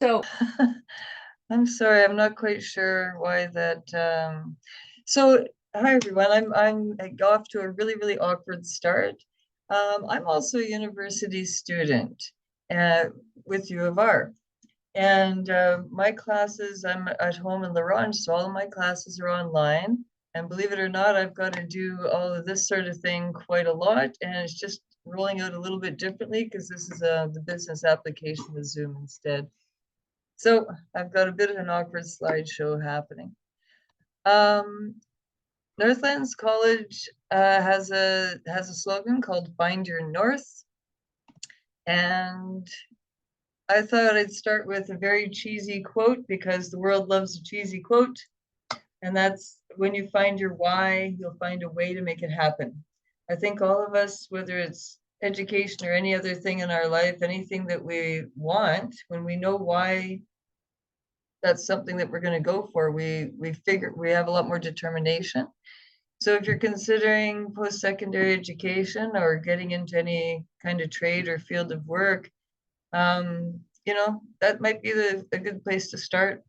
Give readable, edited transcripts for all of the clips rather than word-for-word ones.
So, I'm sorry, I'm not quite sure why that. So, hi everyone. I'm off to a really awkward start. I'm also a university student uh, with U of R, and my classes. I'm at home in La Ronge, so all of my classes are online. And believe it or not, I've got to do all of this sort of thing quite a lot, and it's just rolling out a little bit differently because this is the business application with Zoom instead. So I've got a bit of an awkward slideshow happening. Um, Northlands College has a slogan called "Find Your North," and I thought I'd start with a very cheesy quote because the world loves a cheesy quote, and that's when you find your why, you'll find a way to make it happen. I think all of us, whether it's education or any other thing in our life, anything that we want, when we know why that's something that we're going to go for, we have a lot more determination. So if you're considering post-secondary education or getting into any kind of trade or field of work, that might be a good place to start.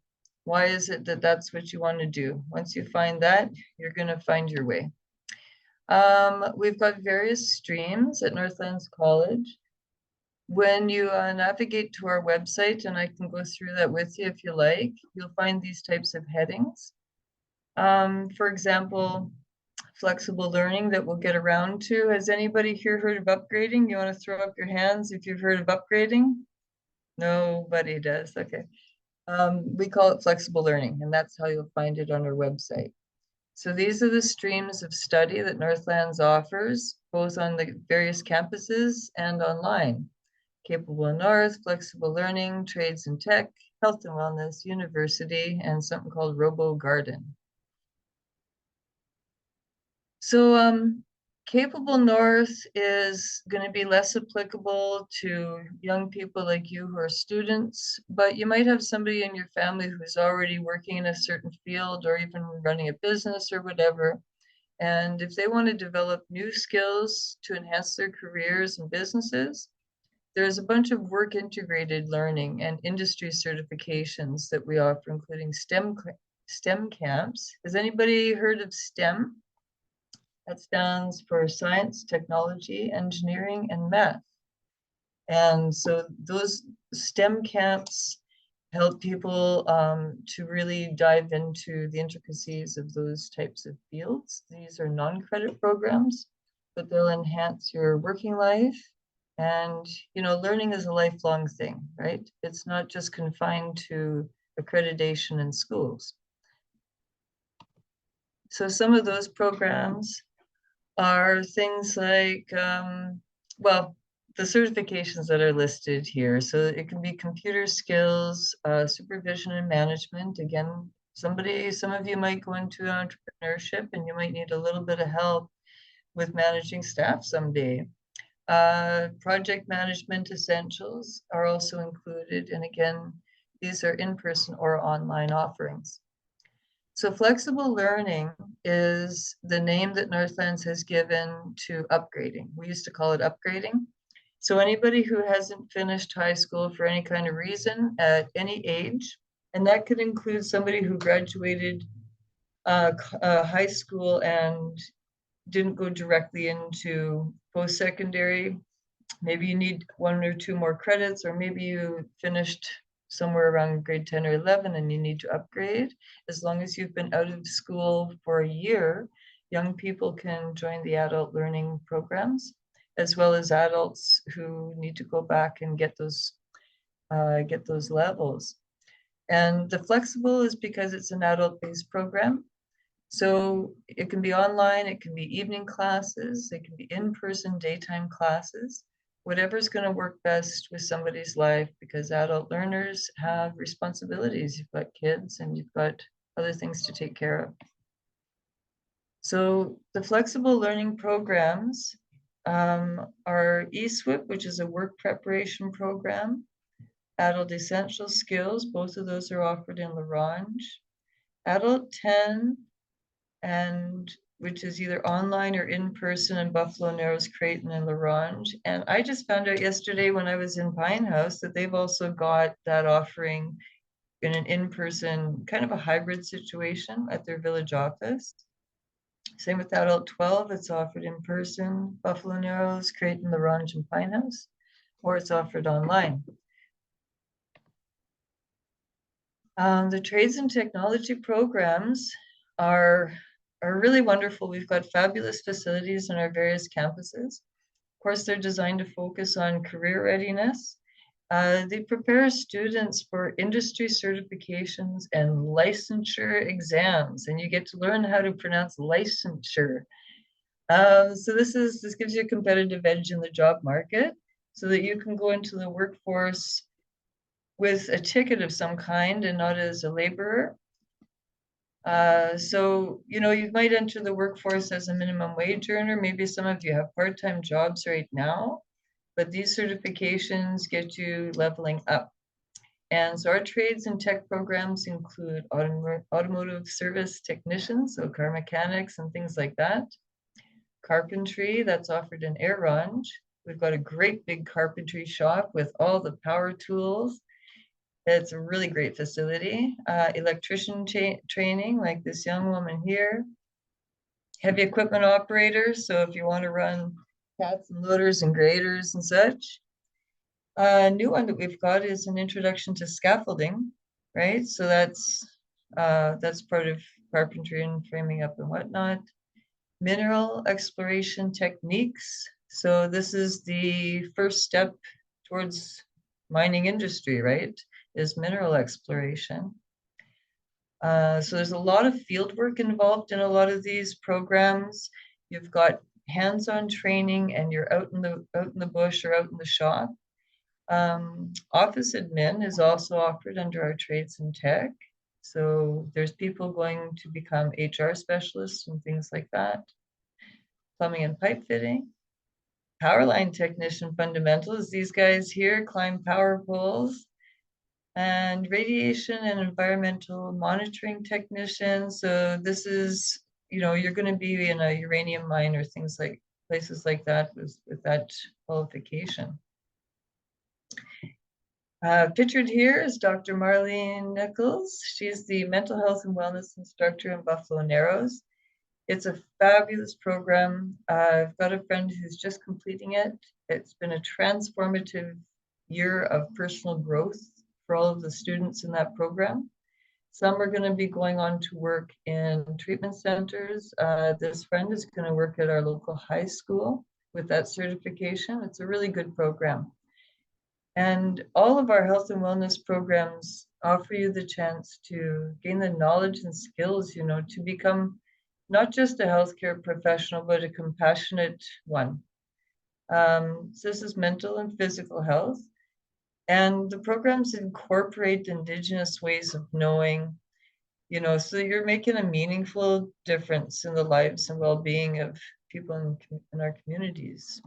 Why is it that that's what you want to do? Once you find that, you're going to find your way. We've got various streams at Northlands College. When you navigate to our website, and I can go through that with you if you like, you'll find these types of headings. For example, flexible learning that we'll get around to. Has anybody here heard of upgrading? You want to throw up your hands if you've heard of upgrading? Nobody does. Okay. We call it flexible learning, and that's how you'll find it on our website. So these are the streams of study that Northlands offers, both on the various campuses and online. Capable North, Flexible Learning, Trades and Tech, Health and Wellness, University, and something called Robo Garden. So Capable North is going to be less applicable to young people like you who are students, but you might have somebody in your family who's already working in a certain field or even running a business or whatever. And if they want to develop new skills to enhance their careers and businesses, there's a bunch of work integrated learning and industry certifications that we offer, including STEM camps. Has anybody heard of STEM? That stands for science, technology, engineering, and math. And so those STEM camps help people to really dive into the intricacies of those types of fields. These are non-credit programs, but they'll enhance your working life. And, learning is a lifelong thing, right? It's not just confined to accreditation in schools. So some of those programs are things like, well, the certifications that are listed here. So it can be computer skills, supervision and management. Again, some of you might go into entrepreneurship and you might need a little bit of help with managing staff someday. Project management essentials are also included. And again, these are in-person or online offerings. So flexible learning is the name that Northlands has given to upgrading. We used to call it upgrading. So anybody who hasn't finished high school for any kind of reason at any age, and that could include somebody who graduated high school and didn't go directly into post-secondary. Maybe you need 1 or 2 more credits, or maybe you finished somewhere around grade 10 or 11 and you need to upgrade. As long as you've been out of school for a year, young people can join the adult learning programs, as well as adults who need to go back and get those levels. And the flexible is because it's an adult-based program. So it can be online, it can be evening classes, it can be in-person daytime classes, whatever's going to work best with somebody's life, because adult learners have responsibilities. You've got kids and you've got other things to take care of. So the flexible learning programs are eSWIP, which is a work preparation program, Adult Essential Skills, both of those are offered in La Ronge, Adult 10, and which is either online or in person in Buffalo Narrows, Creighton, and La Ronge. And I just found out yesterday when I was in Pine House that they've also got that offering in an in-person, kind of a hybrid situation at their village office. Same with Adult 12, it's offered in person, Buffalo Narrows, Creighton, La Ronge, and Pine House, or it's offered online. The trades and technology programs are really wonderful. We've got fabulous facilities in our various campuses. Of course, they're designed to focus on career readiness. They prepare students for industry certifications and licensure exams, and you get to learn how to pronounce licensure. So this gives you a competitive edge in the job market so that you can go into the workforce with a ticket of some kind and not as a laborer. So, you know, you might enter the workforce as a minimum wage earner. Maybe some of you have part-time jobs right now, but these certifications get you leveling up. And so our trades and tech programs include automotive service technicians, so car mechanics and things like that. Carpentry, that's offered in Air Ronge. We've got a great big carpentry shop with all the power tools. It's a really great facility. Electrician training, like this young woman here. Heavy equipment operators, so if you want to run cats and loaders and graders and such. A new one that we've got is an introduction to scaffolding, right? So that's part of carpentry and framing up and whatnot. Mineral exploration techniques. So this is the first step towards mining industry, right? Is mineral exploration. So there's a lot of field work involved in a lot of these programs. You've got hands-on training and you're out in the bush or out in the shop. Office admin is also offered under our trades and tech. So there's people going to become HR specialists and things like that. Plumbing and pipe fitting. Power line technician fundamentals. These guys here climb power poles. And radiation and environmental monitoring technician. So this is, you know, you're going to be in a uranium mine or things like places like that with that qualification. Pictured here is Dr. Marlene Nichols. She's the mental health and wellness instructor in Buffalo Narrows. It's a fabulous program. I've got a friend who's just completing it. It's been a transformative year of personal growth for all of the students in that program. Some are going to be going on to work in treatment centers. This friend is going to work at our local high school with that certification. It's a really good program. And all of our health and wellness programs offer you the chance to gain the knowledge and skills, you know, to become not just a healthcare professional, but a compassionate one. So this is mental and physical health. And the programs incorporate Indigenous ways of knowing, you know, so you're making a meaningful difference in the lives and well-being of people in our communities.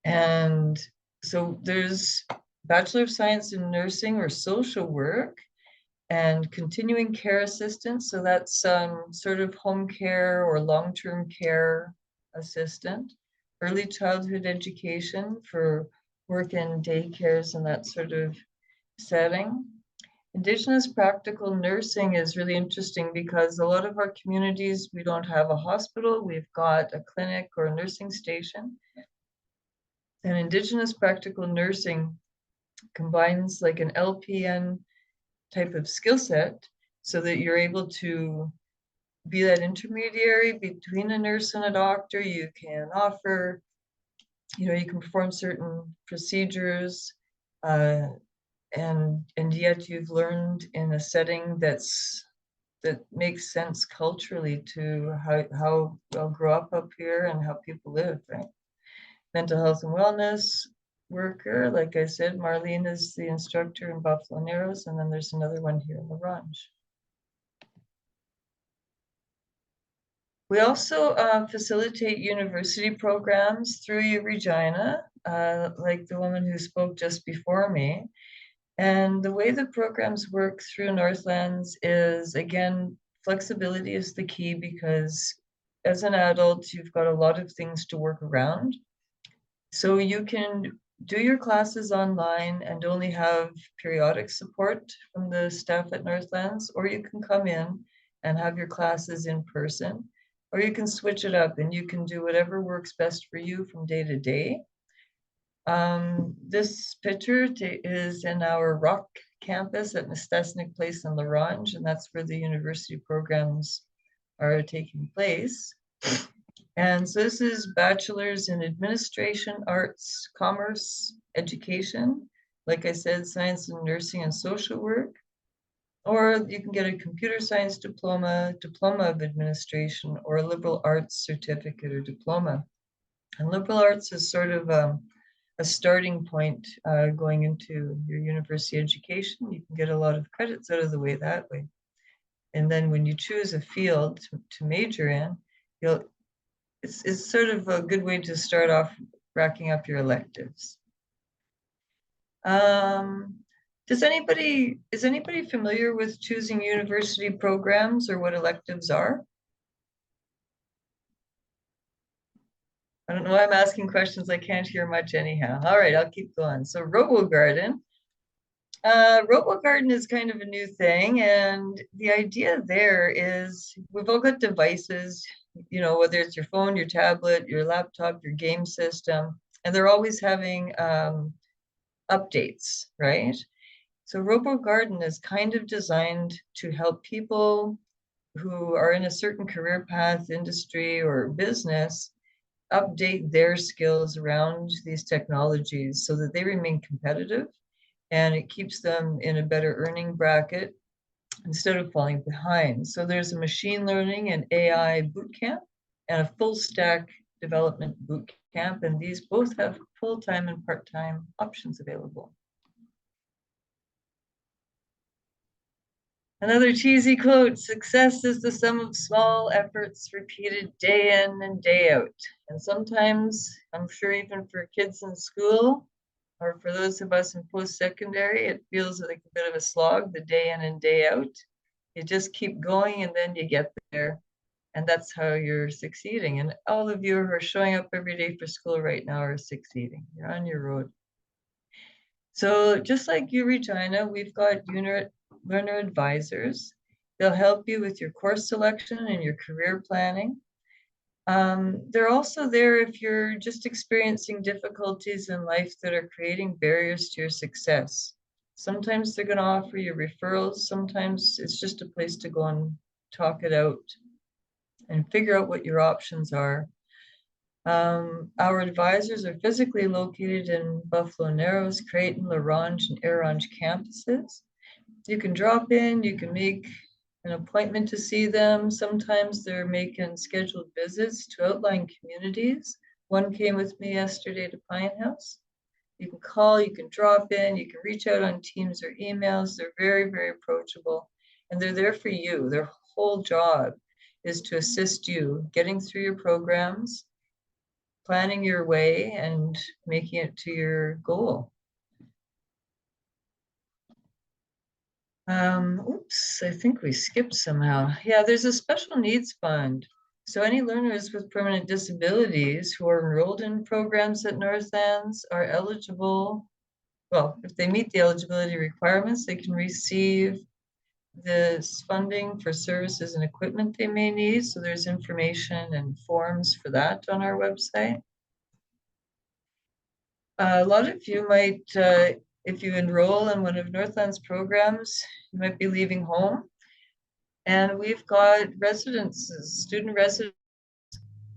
And so there's Bachelor of Science in Nursing or Social Work and continuing care assistant. So that's sort of home care or long-term care assistant. Early childhood education for work in daycares and that sort of setting. Indigenous practical nursing is really interesting because a lot of our communities, we don't have a hospital, we've got a clinic or a nursing station. And Indigenous practical nursing combines like an LPN type of skill set so that you're able to be that intermediary between a nurse and a doctor. You can offer, you know, you can perform certain procedures, and yet you've learned in a setting that makes sense culturally to how we'll grow up here and how people live, right? Mental health and wellness worker, like I said, Marlene is the instructor in Buffalo Narrows, and then there's another one here in La Ronge. We also facilitate university programs through Regina, like the woman who spoke just before me. And the way the programs work through Northlands is, again, flexibility is the key because as an adult, you've got a lot of things to work around. So you can do your classes online and only have periodic support from the staff at Northlands, or you can come in and have your classes in person, or you can switch it up and you can do whatever works best for you from day to day. This picture is in our Rock campus at Mistesnik Place in La Ronge, and that's where the university programs are taking place. And so this is bachelor's in administration, arts, commerce, education. Like I said, science and nursing and social work. Or you can get a computer science diploma, diploma of administration, or a liberal arts certificate or diploma. And liberal arts is sort of a starting point going into your university education. You can get a lot of credits out of the way that way. And then when you choose a field to major in, it's sort of a good way to start off racking up your electives. Is anybody familiar with choosing university programs or what electives are? I don't know why I'm asking questions. I can't hear much anyhow. All right, I'll keep going. So RoboGarden. RoboGarden is kind of a new thing, and the idea there is we've all got devices, you know, whether it's your phone, your tablet, your laptop, your game system, and they're always having updates, right? So RoboGarden is kind of designed to help people who are in a certain career path, industry, or business update their skills around these technologies so that they remain competitive and it keeps them in a better earning bracket instead of falling behind. So there's a machine learning and AI boot camp and a full stack development boot camp, and these both have full-time and part-time options available. Another cheesy quote, success is the sum of small efforts repeated day in and day out. And sometimes, I'm sure even for kids in school, or for those of us in post-secondary, it feels like a bit of a slog, the day in and day out. You just keep going and then you get there. And that's how you're succeeding. And all of you who are showing up every day for school right now are succeeding. You're on your road. So just like you, Regina, we've got learner advisors. They'll help you with your course selection and your career planning. They're also there if you're just experiencing difficulties in life that are creating barriers to your success. Sometimes they're going to offer you referrals. Sometimes it's just a place to go and talk it out and figure out what your options are. Our advisors are physically located in Buffalo Narrows, Creighton, La Ronge, and Arange campuses. You can drop in, you can make an appointment to see them. Sometimes they're making scheduled visits to outlying communities. One came with me yesterday to Pine House. You can call, you can drop in, you can reach out on Teams or emails. They're very, very approachable, and they're there for you. Their whole job is to assist you getting through your programs, planning your way, and making it to your goal. Oops, I think we skipped somehow. Yeah, there's a special needs fund. So any learners with permanent disabilities who are enrolled in programs at Northlands are eligible. Well, if they meet the eligibility requirements, they can receive this funding for services and equipment they may need. So there's information and forms for that on our website. A lot of you might, if you enroll in one of Northland's programs, you might be leaving home. And we've got residences, student residents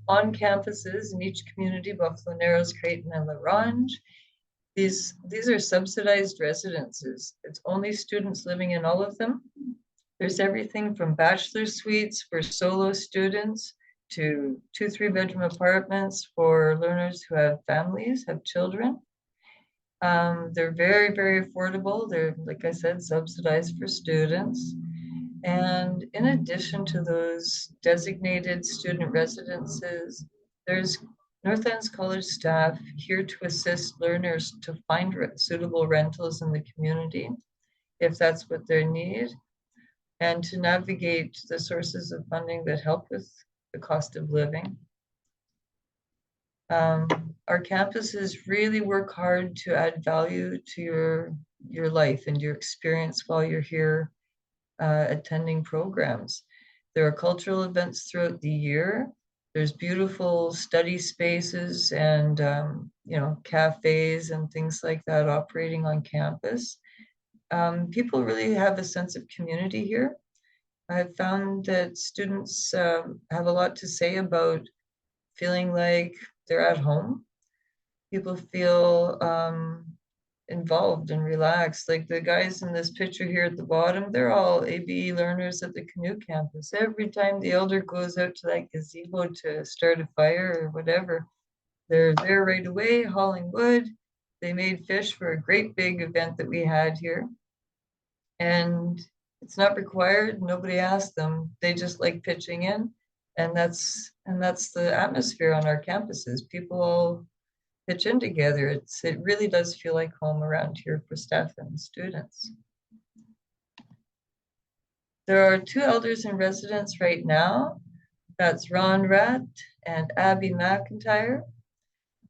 on campuses in each community, Buffalo Narrows, Creighton, and La Ronge. These are subsidized residences. It's only students living in all of them. There's everything from bachelor suites for solo students to 2 3-bedroom apartments for learners who have families, have children. They're very, very affordable. They're, like I said, subsidized for students. And in addition to those designated student residences, there's Northlands College staff here to assist learners to find suitable rentals in the community, if that's what they need. and to navigate the sources of funding that help with the cost of living. Our campuses really work hard to add value to your life and your experience while you're here attending programs. There are cultural events throughout the year. There's beautiful study spaces and cafes and things like that operating on campus. People really have a sense of community here. I've found that students have a lot to say about feeling like they're at home. People feel involved and relaxed. Like the guys in this picture here at the bottom, they're all ABE learners at the Canoe campus. Every time the elder goes out to that gazebo to start a fire or whatever, they're there right away hauling wood. They made fish for a great big event that we had here. And it's not required. Nobody asked them. They just like pitching in. And that's the atmosphere on our campuses. People all pitch in together. It really does feel like home around here for staff and students. There are 2 elders in residence right now. That's Ron Ratt and Abby McIntyre.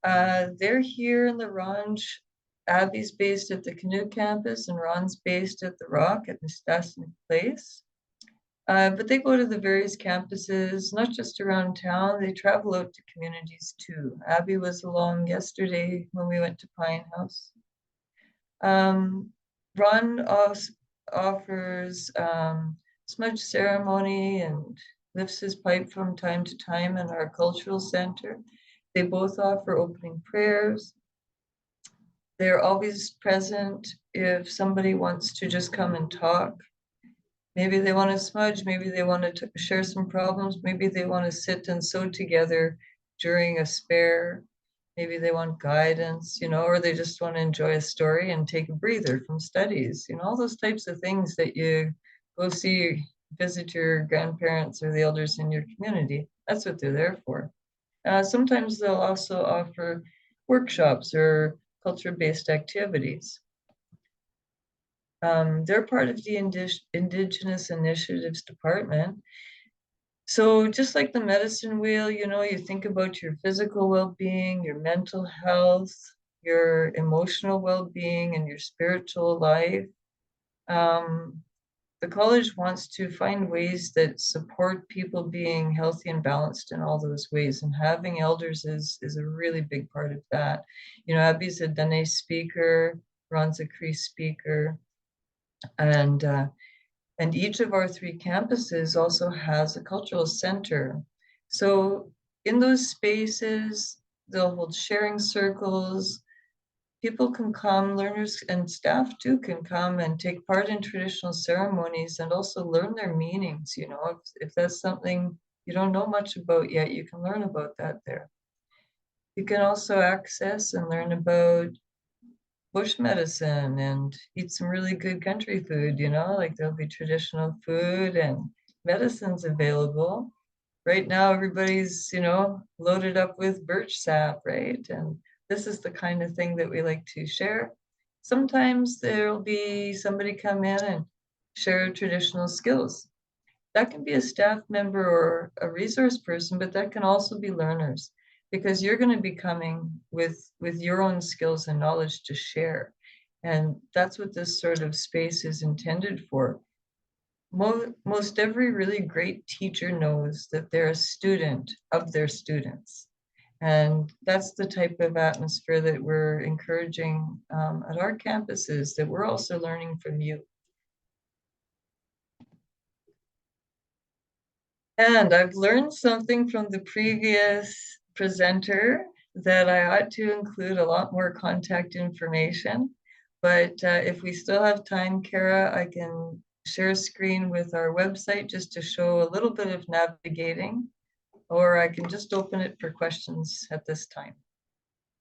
They're here in the Ranch. Abby's based at the Canoe campus and Ron's based at the Rock at Mistasnik Place. But they go to the various campuses, not just around town, they travel out to communities too. Abby was along yesterday when we went to Pine House. Ron offers smudge ceremony and lifts his pipe from time to time in our cultural center. They both offer opening prayers. They're always present if somebody wants to just come and talk. Maybe they want to smudge, maybe they want to share some problems, maybe they want to sit and sew together during a spare, maybe they want guidance, or they just want to enjoy a story and take a breather from studies, all those types of things that you go see, visit your grandparents or the elders in your community. That's what they're there for. Sometimes they'll also offer workshops or culture-based activities. They're part of the Indigenous Initiatives Department. So just like the medicine wheel, you think about your physical well-being, your mental health, your emotional well-being, and your spiritual life. The college wants to find ways that support people being healthy and balanced in all those ways, and having elders is a really big part of that. Abby's a Dene speaker, Ron's a Cree speaker, and each of our 3 campuses also has a cultural center. So in those spaces, they'll hold sharing circles. People can come, learners and staff too can come and take part in traditional ceremonies and also learn their meanings. If that's something you don't know much about yet, you can learn about that there. You can also access and learn about bush medicine and eat some really good country food, like there'll be traditional food and medicines available. Right now, everybody's, loaded up with birch sap, right? And this is the kind of thing that we like to share. Sometimes there'll be somebody come in and share traditional skills. That can be a staff member or a resource person, but that can also be learners, because you're going to be coming with your own skills and knowledge to share. And that's what this sort of space is intended for. Most every really great teacher knows that they're a student of their students. And that's the type of atmosphere that we're encouraging at our campuses, that we're also learning from you. And I've learned something from the previous presenter that I ought to include a lot more contact information. But if we still have time, Kara, I can share a screen with our website just to show a little bit of navigating, or I can just open it for questions at this time.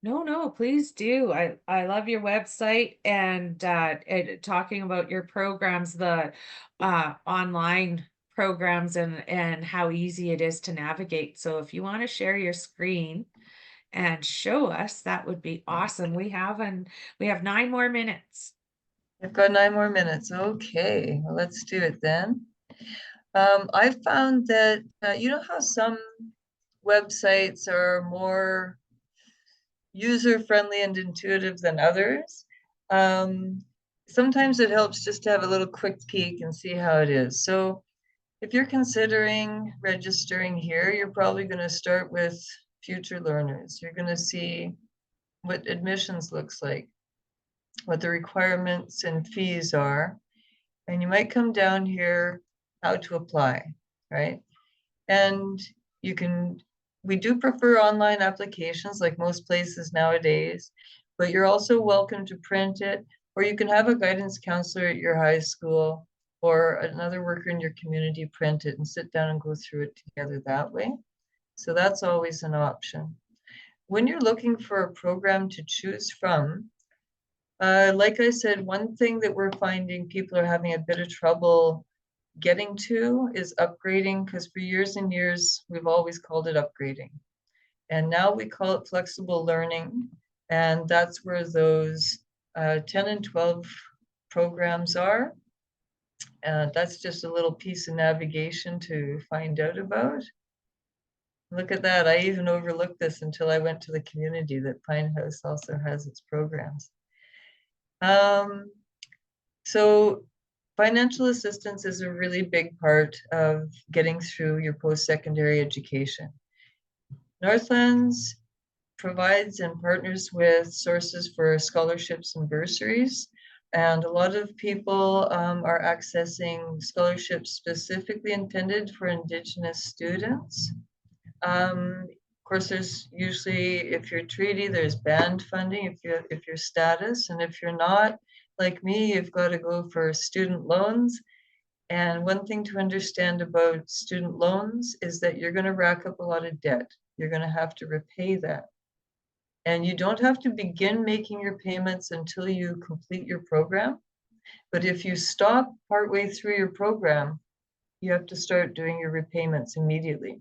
No, please do. I love your website and talking about your programs, the online programs and how easy it is to navigate. So if you want to share your screen and show us, that would be awesome. We have 9 more minutes. I've got 9 more minutes. Okay, well, let's do it then. I found that, you know how some websites are more user-friendly and intuitive than others? Um, Sometimes it helps just to have a little quick peek and see how it is. So if you're considering registering here, you're probably going to start with future learners. You're going to see what admissions looks like, what the requirements and fees are, and you might come down here how to apply, right? And you can, we do prefer online applications like most places nowadays, but you're also welcome to print it, or you can have a guidance counselor at your high school or another worker in your community print it and sit down and go through it together that way. So that's always an option. When you're looking for a program to choose from, like I said, one thing that we're finding people are having a bit of trouble getting to is upgrading, because for years and years, we've always called it upgrading. And now we call it flexible learning. And that's where those 10 and 12 programs are. That's just a little piece of navigation to find out about. Look at that. I even overlooked this until I went to the community that Pine House also has its programs. Um, so financial assistance is a really big part of getting through your post-secondary education. Northlands provides and partners with sources for scholarships and bursaries, and a lot of people are accessing scholarships specifically intended for Indigenous students. Of course, there's usually, if you're treaty, there's band funding if you're status, and if you're not, like me, you've got to go for student loans. And one thing to understand about student loans is that you're going to rack up a lot of debt. You're going to have to repay that. And you don't have to begin making your payments until you complete your program. But if you stop partway through your program, you have to start doing your repayments immediately.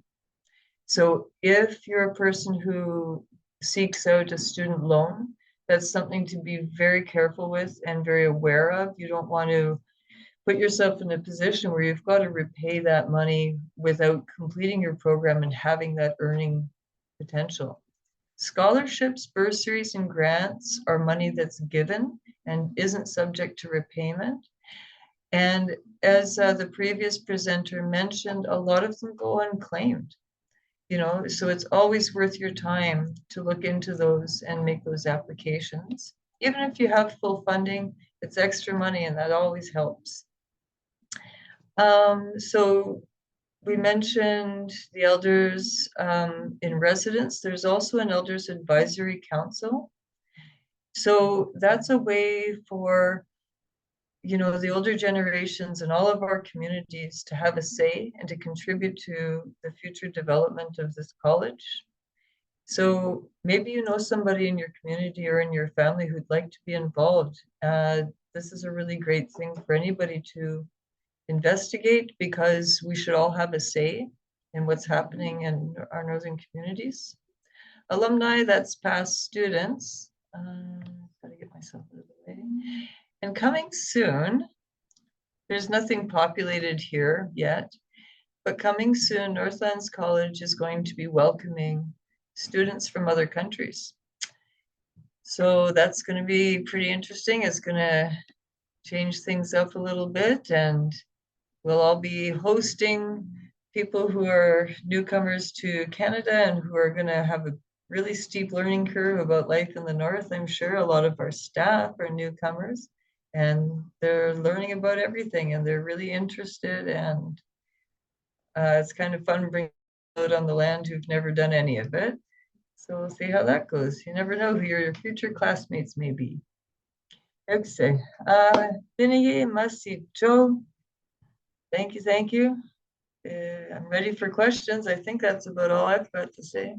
So if you're a person who seeks out a student loan, that's something to be very careful with and very aware of. You don't want to put yourself in a position where you've got to repay that money without completing your program and having that earning potential. Scholarships, bursaries, and grants are money that's given and isn't subject to repayment. And as the previous presenter mentioned, a lot of them go unclaimed. So it's always worth your time to look into those and make those applications. Even if you have full funding, it's extra money and that always helps. So we mentioned the elders in residence. There's also an elders advisory council. So that's a way for the older generations in all of our communities to have a say and to contribute to the future development of this college. So maybe you know somebody in your community or in your family who'd like to be involved. This is a really great thing for anybody to investigate, because we should all have a say in what's happening in our northern communities. Alumni, that's past students. Gotta get myself out of the way. And coming soon, there's nothing populated here yet, but coming soon, Northlands College is going to be welcoming students from other countries. So that's going to be pretty interesting. It's going to change things up a little bit, and we'll all be hosting people who are newcomers to Canada and who are going to have a really steep learning curve about life in the North. I'm sure a lot of our staff are newcomers and they're learning about everything and they're really interested, and it's kind of fun bringing out on the land who've never done any of it. So we'll see how that goes. You never know who your future classmates may be. Okay. Vinny, Masi, Joe, thank you, thank you. I'm ready for questions. I think that's about all I've got to say.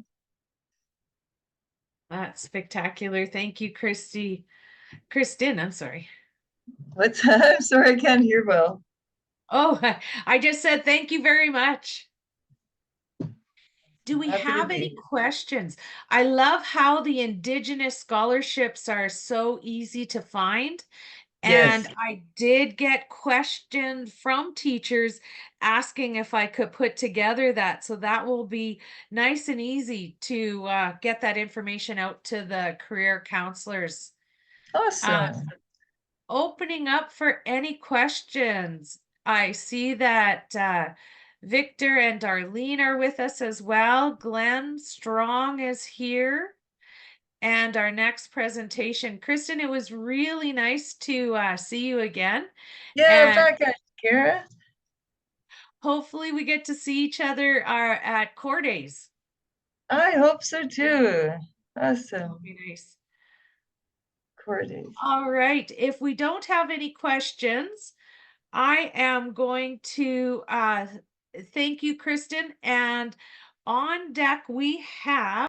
That's spectacular. Thank you, Kristen, I'm sorry. What's I'm sorry, I can't hear well. Oh, I just said thank you very much. Do we Happy to have be any here. questions? I love how the Indigenous scholarships are so easy to find Yes. And I did get questioned from teachers asking if I could put together that. So that will be nice and easy to get that information out to the career counselors. Uh, Awesome. Opening up for any questions. I see that Victor and Darlene are with us as well. Glenn Strong is here. And our next presentation, Kristen, it was really nice to see you again. Yeah, And back at Kara. hopefully we get to see each other at core days. I hope so too. That'll Awesome. be nice. Cordays. All right. If we don't have any questions, I am going to thank you, Kristen. And on deck, we have